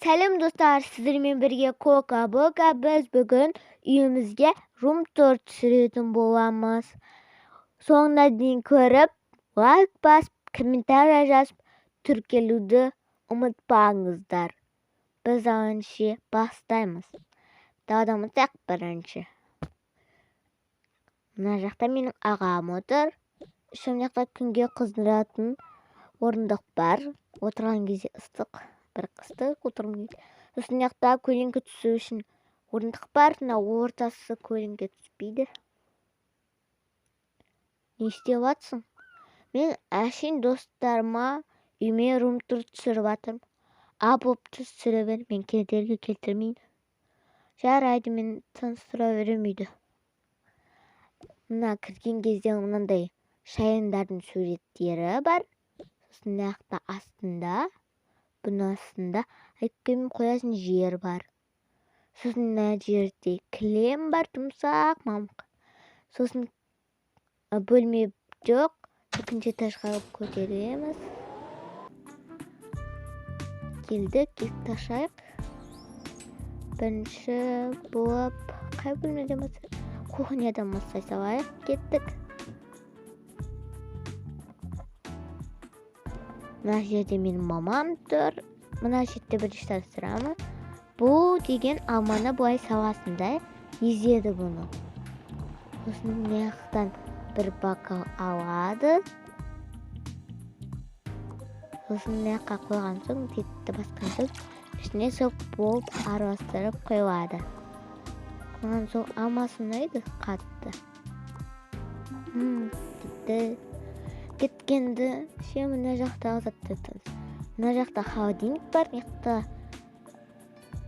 Сәлем достар, сіздермен бірге Кока-Бока. Біз бүгін үйімізге рум-тур түсіретін боламыз. Соңына дейін көріп, лайк басып, комментарий жазып, тіркелуді ұмытпаңыздар. Біз алыншы бастаймыз. Дағдамыз бірінші. Мына жақта менің ағам отыр. Шым жақта күнге қыздыратын орындық бар. Отырған кезде ыстық. Бір қыстық отырмын. Сосын жақта көлеңке түсу үшін орындық бар. Ортасы көлеңке түспейді. Не істеп жатсың? Мен әшейін достарыма үйме рум-тур түсіріп жатырмын. Болыпты түсіре бер, мен кедергі келтірмейін. Жарайды, мен таныстыра беремейді. Мына кірген кезде мынандай шайындардың суреттері бар. Сосын жақта астында, бұның астында айткенмен қоясын жер бар. Сосын мына жерде кілем бар, тұмсақ мамық. Сосын бөлме жоқ, екінші этажға көтереміз. Келдік, ташайық. Бірінші болып, қай бөлмеден бастайық? Кухнядан бастай салайық, кеттік. Мына жерде менің мамам тұр. Мына жерде бірінші таныстырамын. Бұл деген алманы бұлай саласында езеді бұны. Сосын маяқтан бір бокал алады. Сосын маяққа қойған соң, тетті басқан соң, ішіне соқ болып араластырып қойылады. Қойған соң алмасын ұнайды қатты. Кеткенді мына жақта азатты тұрды. Мына жақта холодильник бар, мына жақта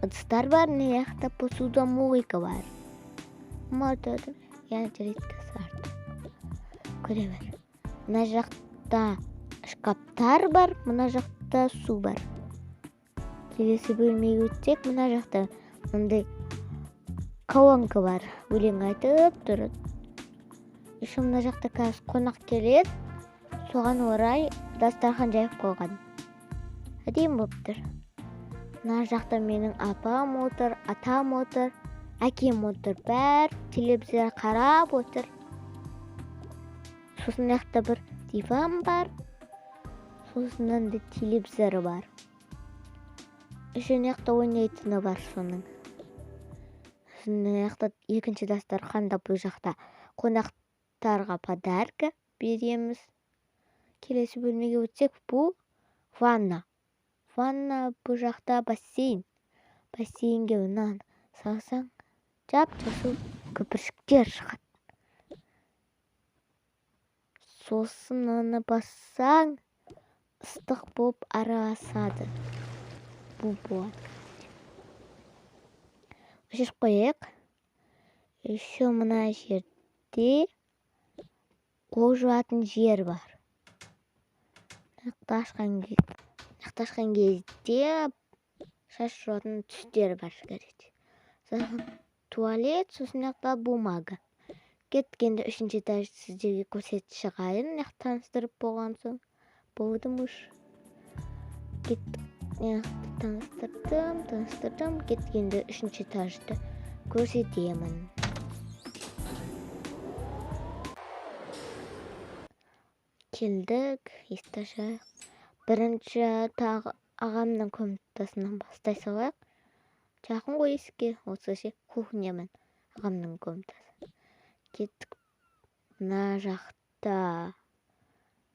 ыдыстар бар, мына жақта посудомойка бар. Мотордың редкосы артық. Көре бер. Мына жақта шкаптар бар, мына жақта су бар. Келесі бөлмеге өтсек, мына жақта мындай колонка бар. Өлең айтып тұрады. Еще мына жақта қазір қонақ келеді. Соған орай дастархан жайып қойған. Әдемі болып тұр. Мына жақта менің апам отыр, атам отыр, әкем отыр. Бәр телевизор қарап отыр. Сосын жақта бір диван бар. Сосын да телевизоры бар. Үшін жақта ойнайтыны бар соның. Сосын жақта екінші дастарханда бұл жақта қонақтарға подарка береміз. Келесі бөлмеге өтсек, бұл ванна. Ванна бұл жақта бассейн. Бассейнге ұнан салсаң, жап-жасыл көпіршіктер шығады. Сосын оны бассаң, ыстық болып араласады. Бұл болады. Өшіріп қойық. Еще мына жерде қол жуатын жер бар. Ашқан кезде шаш жуатын түстер бар шығарады. Сосын туалет, сосын жақта бумага. Кеткенде үшінші этаж сіздерге көрсетіп шығайын. Таныстырып болған соң болды мұш. Таныстырдым. Кеткенде үшінші этажды көрсетемін. Келдік, есташайық. Бірінші тағы ағамның комнатасынан бастай салайық. Жақын ғой есікке, осы ше кухнямын ағамның комнатасы. Кеттік. Мына жақта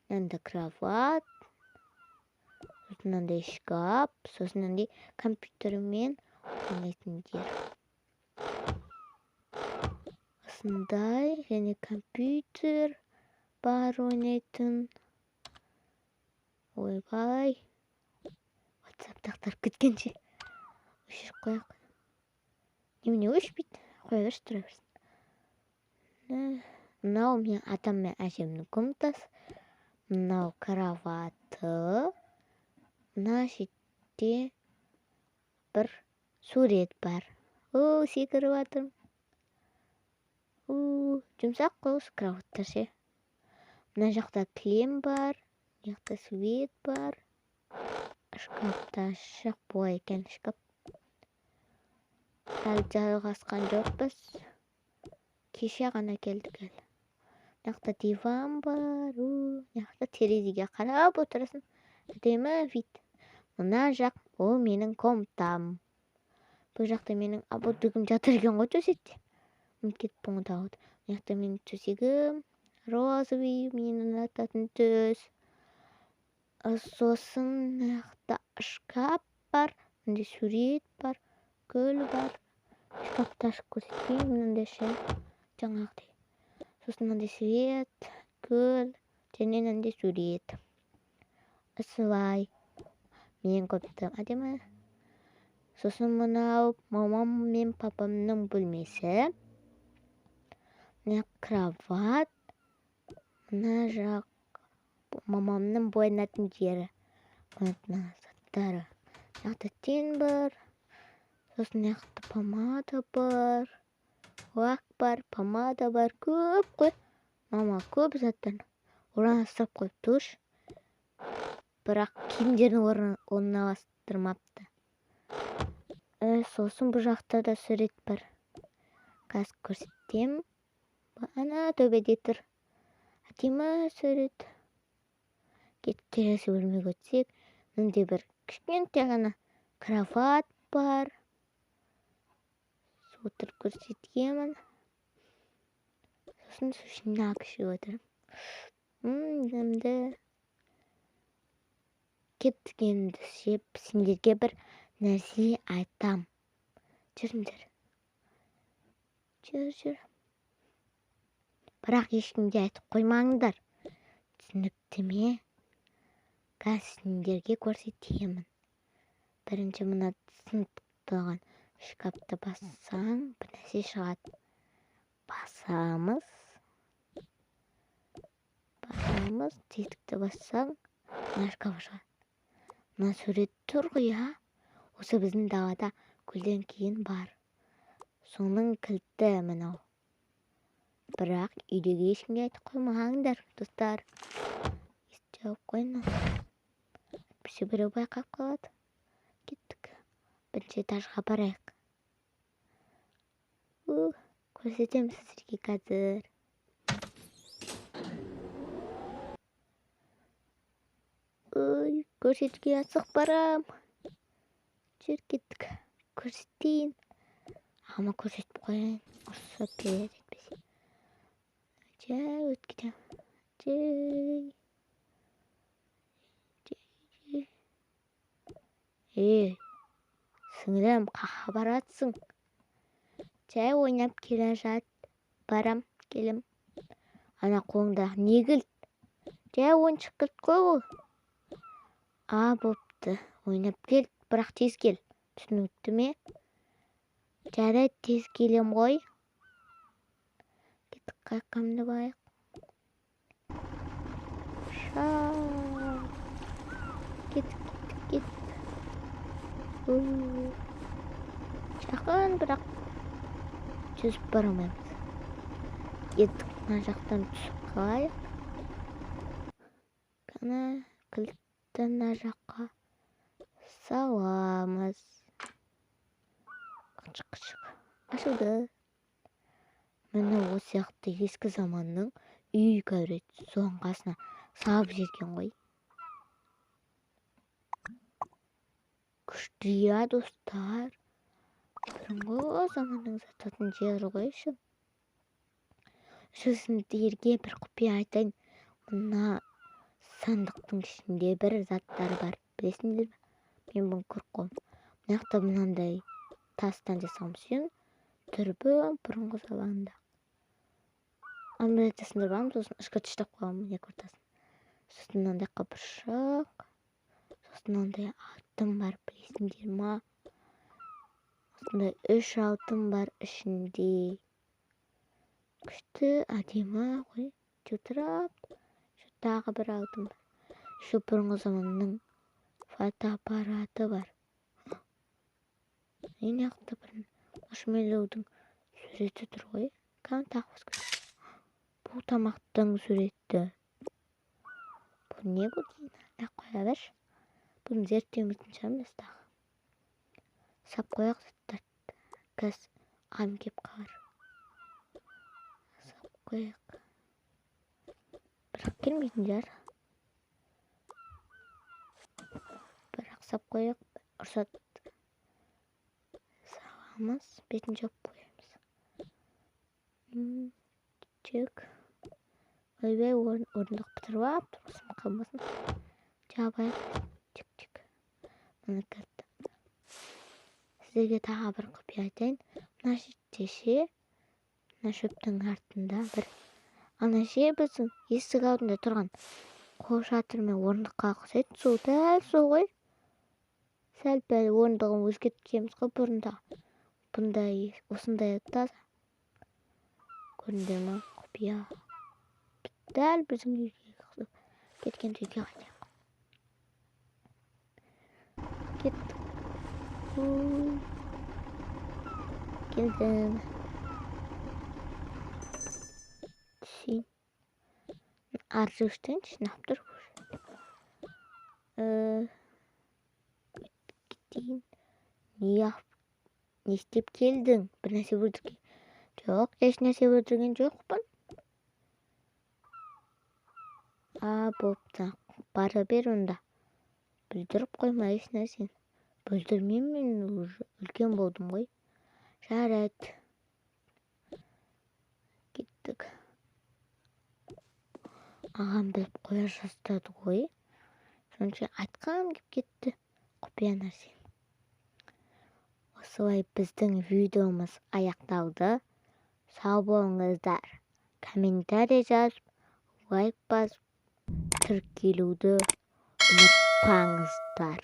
мынандай кроват, сосын мынандай шкаф, сосын мынандай компьютермен ойнайтын жер. Осындай және компьютер бар ойнайтын. Ойбай. WhatsApp-тақтар күткенше. Өшіріп қойық. Немене өшпейді? Қоя берші, тұра берсін. Мынау мен атам мен әжемнің комнатасы. Мынау кроваты. Мына жерде бір сурет бар. Секіріп жатырмын. Жұмсақ қос кроваттар ше. Мына жақта кілем бар. Мына жақта свет бар. шкафта ашық бой екен шкаф. Әлі жайғасқан жоқпыз. Кеше ғана келдік әлі. Мынақта диван бар. Мынақта терезеге қарап отырасың. Әдемі вид. Мына жақ ол менің комнатам. Бұл жақта менің абырдығым жатыр екен ғой төсекте. Кетіп бұңдауды. Мынақта менің төсегім. Розовый, мені ұнататын төс. Сосын мынақта шкаф бар. Мынандай сурет бар. Гүл бар. Шкафты ашып көрсетейін. Мынандай шай. Жаңағыдай. Сосын мынандай сурет, гүл, және мынандай сурет. Осылай. Мен көптім. Әдемі. Сосын мынау мамам мен папамның бөлмесі. Мына кроват. Мына жақ мамамның боянатын жері. Мына заттары. Мынақта тен бар. Сосын мынақта помада бар. Лак бар, помада бар. Көп қой. Мама көп заттан. Орналастырып қойып туш. Бірақ киімдерін орналастырмапты. Сосын бұл жақта да сурет бар. Қазір көрсетем. Ана төбеде тұр. Әдемі сурет. Кетіп келесі бөлмеге өтсек, мынандай бір кішкентай ғана кроват бар. Отырып көрсетемін. Сосын шынақ ішіп отырмын. Енді кеткенді сеп, сендерге бір нәрсе айтам. Жүріңдер. Жүр. Бірақ ешкімге айтып қоймаңдар. Түсінікті ме? Қазір сендерге көрсетемін. Бірінші мына сынтықтаған шкафты бассаң, бір нәрсе шығады. Басамыз, тесікті бассаң, мына шкаф шығады. Мына сурет тұр ғой, осы біздің далада гүлден кейін бар. Соның кілті мынау. Бірақ үйдегі ешкімге айтып қоймаңдар, достар. Естіп жауып қойыңдар. Бірсе біреу байқап қалады. Кеттік. Бірінші этажға барайық. Көрсетем сіздерге қазір. Көрсетуге асық барам. Жүр кеттік. Көрсетейін. Ама көрсетіп қойын. Осы перед етпесе. Өткедем. Сіңірім, қаға баратсың. Жай ойнап келе жат. Барам, келім. Ана қолыңда не кілт? Жай ойыншық кілт қой ол. Бопты. Ойнап кел, бірақ тез кел. Түсінікті ме? Жарайды, тез келем ғой. Кеттік қайқамды байық. Кеттік. Жақын, бірақ жүзіп барамаймыз. Кеттік, мына жақтан түсіп қалайық. Қана кілтті мына жаққа саламыз. Қышық. Ашылды. Міне осы сияқты ескі заманның үй көреді. Соның қасына салып жерген ғой. Күшті достар. Бұрынғы заманның зататын жері ғой үшін. Сіздерге бір құпия айтайын. Мына сандықтың ішінде бір заттар бар. Білесіңдер ме? Мен бұны көріп қалдым. Мынақта мынандай тастан жасалған сүйен түрбі бұрынғы заманда. Аны айтасыңдар ба? Сосын ішкі түштеп қойғанмын, не көртасың. Сосын мынандай қабыршақ. Сосын мынандай алтын бар, білесіңдер ма? Осындай 3 алтын бар ішінде. Күшті, әдемі ғой. Жұтырап. Тағы бір алтын бар. Шу бұрынғы заманның фотоаппараты бар. Мен яқты бір маршмеллоудың суреті тұр ғой. Кән тағы көз. Бұл тамақтың суреті. Бұл не бұл дейін? Қоя берші. күн зерттеуіміздің шығармыз дағы. Сап қояқ заттарды. Қазір ағам кеп қалар. Сап қояқ. Бірақ келмейтін жар. Бірақ сап қояқ. Ұрсат. Сағамыз бетін жауып қоямыз. Чек. Ойбай орындық бітіріп ап, тұрғысым қалмасын. Жабайық. Чек. Мұны кірді. Сіздерге тағы бір құпия айтайын. Мына жерде мына шөптің артында бір ана ше біздің есік алдында тұрған қол шатырмен орындыққа ұқсайды. Сол дәл сол ғой. Сәл-пәл орындығын өзгерткенбіз ғой бұрында. Бұндай осындай таза. Көрдіңдер ме? Құпия. Дәл біздің үйге кеткен үйге қайтайық. Кеттік. Келдім. Түсейін. Арғы үштен жинап тұр. Кетейін. Не істеп келдің? Бір нәрсе өлтірген? Жоқ, еш нәрсе өлтірген жоқпын. Бопты. Бара бер онда. Бүлдіріп қойма еш нәрсен. Бүлдірмеймін, мен үлкен болдым ғой. Жарайды. Кеттік. Ағам біліп қоя жаздады ғой. Сонша айтқам кеп кетті. Құпия нәрсе. Осылай біздің видеомыз аяқталды. Сау болыңыздар. Комментарий жазып, лайк басып, тіркелуді ұмытпаңыздар.